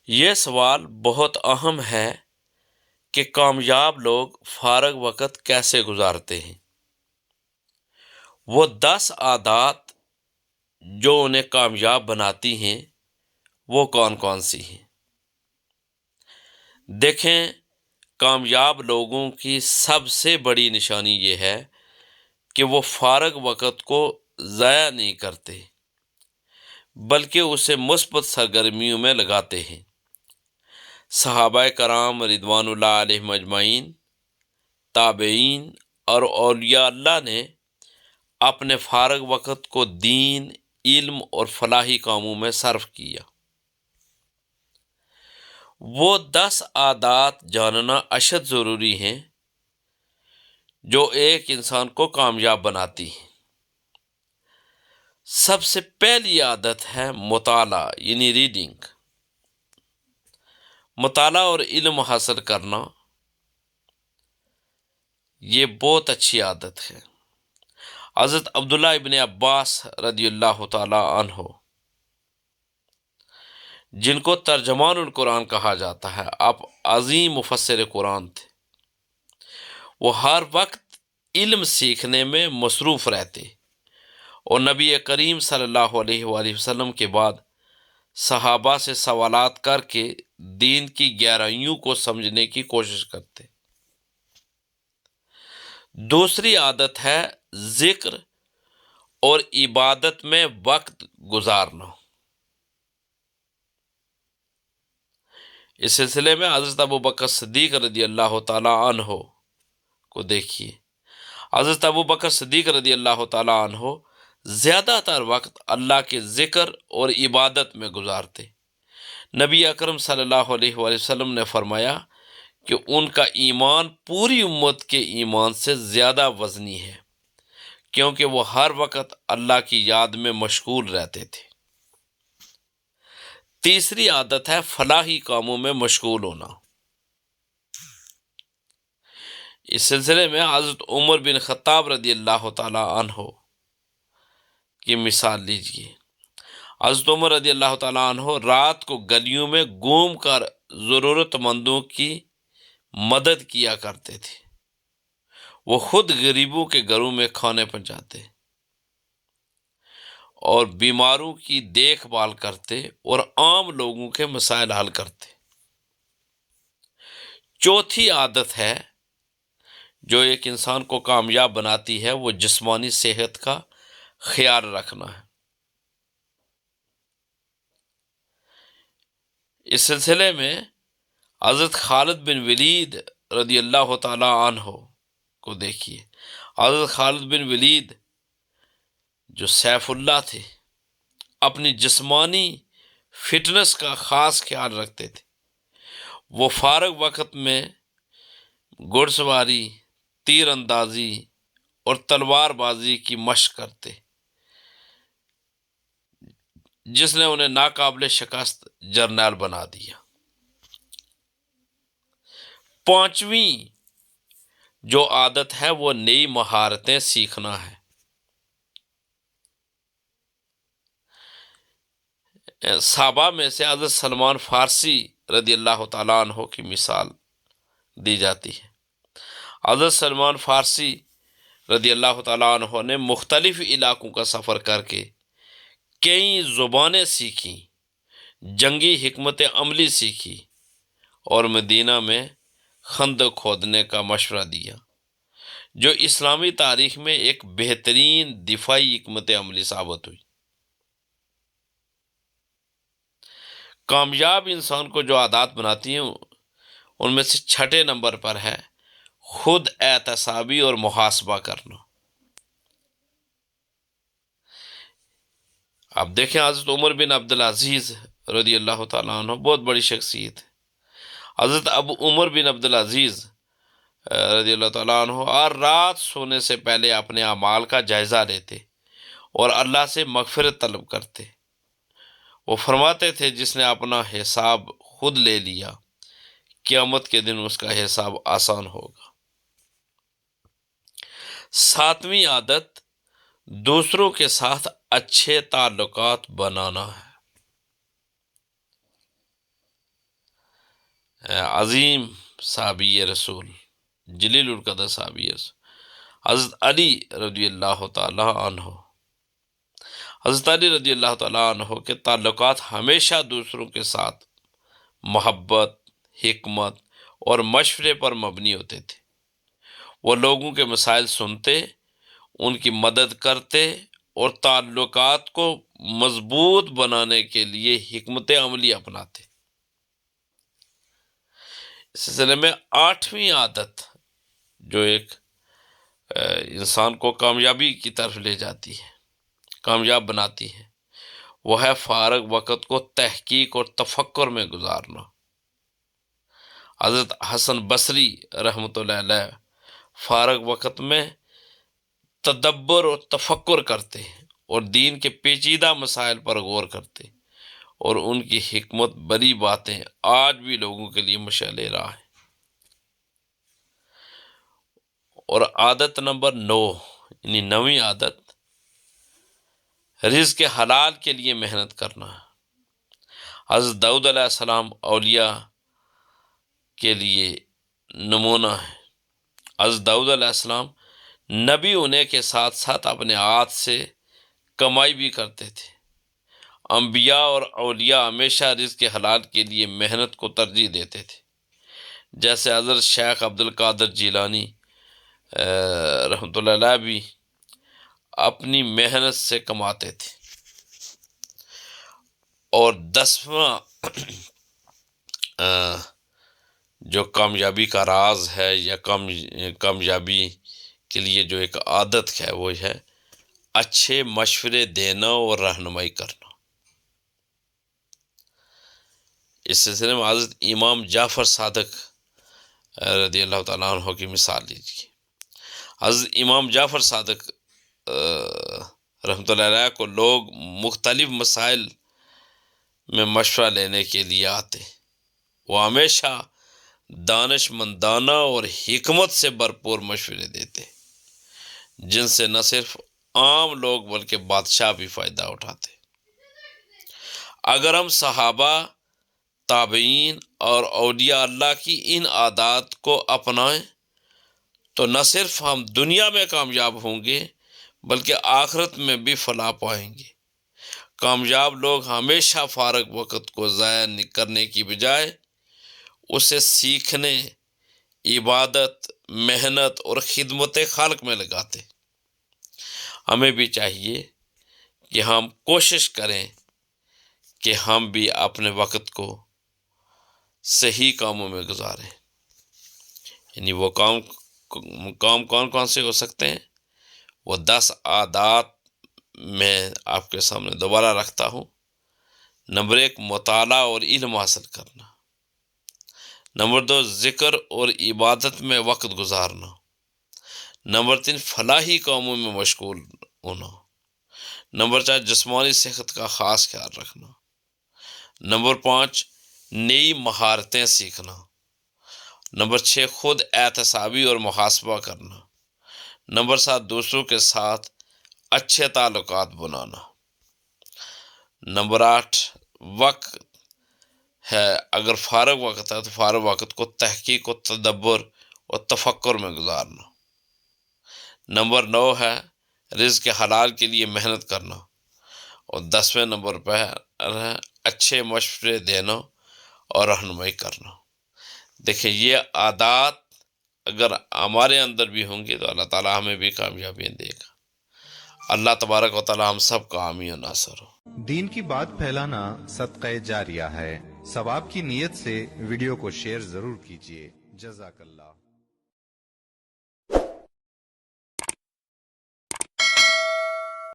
یہ سوال بہت اہم ہے کہ کامیاب لوگ فارغ وقت کیسے گزارتے ہیں۔ وہ 10 عادات جو انہیں کامیاب بناتی ہیں وہ کون کون سی ہیں؟ دیکھیں، کامیاب لوگوں کی سب سے بڑی نشانی یہ ہے کہ وہ فارغ وقت کو ضائع نہیں کرتے بلکہ اسے مثبت سرگرمیوں میں لگاتے ہیں۔ صحابہ کرام رضوان اللہ علیہم اجمعین، تابعین اور اولیاء اللہ نے اپنے فارغ وقت کو دین، علم اور فلاحی کاموں میں صرف کیا۔ وہ 10 عادات جاننا اشد ضروری ہیں جو ایک انسان کو کامیاب بناتی ہیں۔ سب سے پہلی عادت ہے مطالعہ، یعنی ریڈنگ۔ مطالعہ اور علم حاصل کرنا یہ بہت اچھی عادت ہے۔ حضرت عبداللہ ابن عباس رضی اللہ تعالی عنہ، جن کو ترجمان القرآن کہا جاتا ہے، آپ عظیم مفسر قرآن تھے۔ وہ ہر وقت علم سیکھنے میں مصروف رہتے اور نبی کریم صلی اللہ علیہ وآلہ وسلم کے بعد صحابہ سے سوالات کر کے دین کی گہرائیوں کو سمجھنے کی کوشش کرتے۔ دوسری عادت ہے ذکر اور عبادت میں وقت گزارنا۔ اس سلسلے میں حضرت ابوبکر صدیق رضی اللہ تعالی عنہ کو دیکھیے۔ حضرت ابوبکر صدیق رضی اللہ تعالی عنہ زیادہ تر وقت اللہ کے ذکر اور عبادت میں گزارتے۔ نبی اکرم صلی اللہ علیہ وآلہ وسلم نے فرمایا کہ ان کا ایمان پوری امت کے ایمان سے زیادہ وزنی ہے، کیونکہ وہ ہر وقت اللہ کی یاد میں مشغول رہتے تھے۔ تیسری عادت ہے فلاحی کاموں میں مشغول ہونا۔ اس سلسلے میں حضرت عمر بن خطاب رضی اللہ تعالی عنہ کی مثال لیجیے۔ حضرت عمر رضی اللہ تعالی عنہ رات کو گلیوں میں گھوم کر ضرورت مندوں کی مدد کیا کرتے تھے۔ وہ خود غریبوں کے گھروں میں کھانے پہنچاتے اور بیماروں کی دیکھ بھال کرتے اور عام لوگوں کے مسائل حل کرتے۔ چوتھی عادت ہے جو ایک انسان کو کامیاب بناتی ہے، وہ جسمانی صحت کا خیال رکھنا ہے۔ اس سلسلے میں حضرت خالد بن ولید رضی اللہ تعالی عنہ کو دیکھیے۔ حضرت خالد بن ولید جو سیف اللہ تھے، اپنی جسمانی فٹنس کا خاص خیال رکھتے تھے۔ وہ فارغ وقت میں گھڑ سواری، تیر اندازی اور تلوار بازی کی مشق کرتے، جس نے انہیں ناقابل شکست جرنیل بنا دیا۔ پانچویں جو عادت ہے وہ نئی مہارتیں سیکھنا ہے۔ صحابہ میں سے حضرت سلمان فارسی رضی اللہ تعالیٰ عنہ کی مثال دی جاتی ہے۔ حضرت سلمان فارسی رضی اللہ تعالیٰ عنہ نے مختلف علاقوں کا سفر کر کے کئی زبانیں سیکھیں، جنگی حکمت عملی سیکھی اور مدینہ میں خندق کھودنے کا مشورہ دیا، جو اسلامی تاریخ میں ایک بہترین دفاعی حکمت عملی ثابت ہوئی۔ کامیاب انسان کو جو عادات بناتی ہیں ان میں سے چھٹے نمبر پر ہے خود احتسابی اور محاسبہ کرنا۔ آپ دیکھیں، حضرت عمر بن عبدالعزیز رضی اللہ تعالیٰ عنہ بہت بڑی شخصیت ہے۔ حضرت عمر بن عبدالعزیز رضی اللہ تعالیٰ عنہ ہر رات سونے سے پہلے اپنے اعمال کا جائزہ لیتے اور اللہ سے مغفرت طلب کرتے۔ وہ فرماتے تھے، جس نے اپنا حساب خود لے لیا، قیامت کے دن اس کا حساب آسان ہوگا۔ ساتویں عادت دوسروں کے ساتھ اچھے تعلقات بنانا ہے۔ عظیم صحابی رسول، جلیل القدر صحابی رسول حضرت علی رضی اللہ تعالیٰ عنہ۔ حضرت علی رضی اللہ تعالیٰ عنہ کے تعلقات ہمیشہ دوسروں کے ساتھ محبت، حکمت اور مشورے پر مبنی ہوتے تھے۔ وہ لوگوں کے مسائل سنتے، ان کی مدد کرتے اور تعلقات کو مضبوط بنانے کے لیے حکمت عملی اپناتے۔ اس سلسلے میں 8ویں عادت جو ایک انسان کو کامیابی کی طرف لے جاتی ہے، کامیاب بناتی ہے، وہ ہے فارغ وقت کو تحقیق اور تفکر میں گزارنا۔ حضرت حسن بصری رحمۃ اللہ علیہ فارغ وقت میں تدبر اور تفکر کرتے ہیں اور دین کے پیچیدہ مسائل پر غور کرتے، اور ان کی حکمت بری باتیں آج بھی لوگوں کے لیے مشعل راہ ہیں۔ اور عادت نمبر 9 یعنی 9ویں عادت، رزق حلال کے لیے محنت کرنا۔ حضرت داؤد علیہ السلام اولیاء کے لیے نمونہ ہے۔ حضرت داؤد علیہ السلام نبی ہونے کے ساتھ ساتھ اپنے ہاتھ سے کمائی بھی کرتے تھے۔ انبیاء اور اولیاء ہمیشہ رزق حلال کے لیے محنت کو ترجیح دیتے تھے، جیسے حضرت شیخ عبد القادر جیلانی رحمۃ اللہ علیہ بھی اپنی محنت سے کماتے تھے۔ اور 10واں جو کامیابی کا راز ہے یا کامیابی کے لیے جو ایک عادت ہے، وہ ہے اچھے مشورے دینا اور رہنمائی کرنا۔ اس سلسلے میں حضرت امام جعفر صادق رضی اللہ تعالیٰ عنہ کی مثال لیجیے۔ حضرت امام جعفر صادق رحمۃ اللہ علیہ کو لوگ مختلف مسائل میں مشورہ لینے کے لیے آتے، وہ ہمیشہ دانش مندانہ اور حکمت سے بھرپور مشورے دیتے، جن سے نہ صرف عام لوگ بلکہ بادشاہ بھی فائدہ اٹھاتے۔ اگر ہم صحابہ، تابعین اور اولیاء اللہ کی ان عادات کو اپنائیں تو نہ صرف ہم دنیا میں کامیاب ہوں گے بلکہ آخرت میں بھی فلاح پائیں گے۔ کامیاب لوگ ہمیشہ فارغ وقت کو ضائع کرنے کی بجائے اسے سیکھنے، عبادت، محنت اور خدمت خلق میں لگاتے۔ ہمیں بھی چاہیے کہ ہم کوشش کریں کہ ہم بھی اپنے وقت کو صحیح کاموں میں گزاریں۔ یعنی وہ کام کون کون سے ہو سکتے ہیں؟ وہ 10 عادات میں آپ کے سامنے دوبارہ رکھتا ہوں۔ نمبر 1، مطالعہ اور علم حاصل کرنا۔ نمبر 2، ذکر اور عبادت میں وقت گزارنا۔ نمبر 3، فلاحی کاموں میں مشغول ہونا۔ نمبر 4، جسمانی صحت کا خاص خیال رکھنا۔ نمبر 5، نئی مہارتیں سیکھنا۔ نمبر 6، خود احتسابی اور محاسبہ کرنا۔ نمبر 7، دوسروں کے ساتھ اچھے تعلقات بنانا۔ نمبر 8، وقت ہے اگر فارغ وقت ہے تو فارغ وقت کو تحقیق و تدبر اور تفکر میں گزارنا۔ نمبر 9 ہے رزق حلال کے لیے محنت کرنا۔ اور 10ویں نمبر پہ ہے اچھے مشورے دینا اور رہنمائی کرنا۔ دیکھیں، یہ عادات اگر ہمارے اندر بھی ہوں گی تو اللہ تعالیٰ ہمیں بھی کامیابی دے گا۔ اللہ تبارک و تعالیٰ ہم سب کا حامی و ناصر ہو۔ دین کی بات پھیلانا صدقہ جاریہ ہے، ثواب کی نیت سے ویڈیو کو شیئر ضرور کیجیے۔ جزاک اللہ۔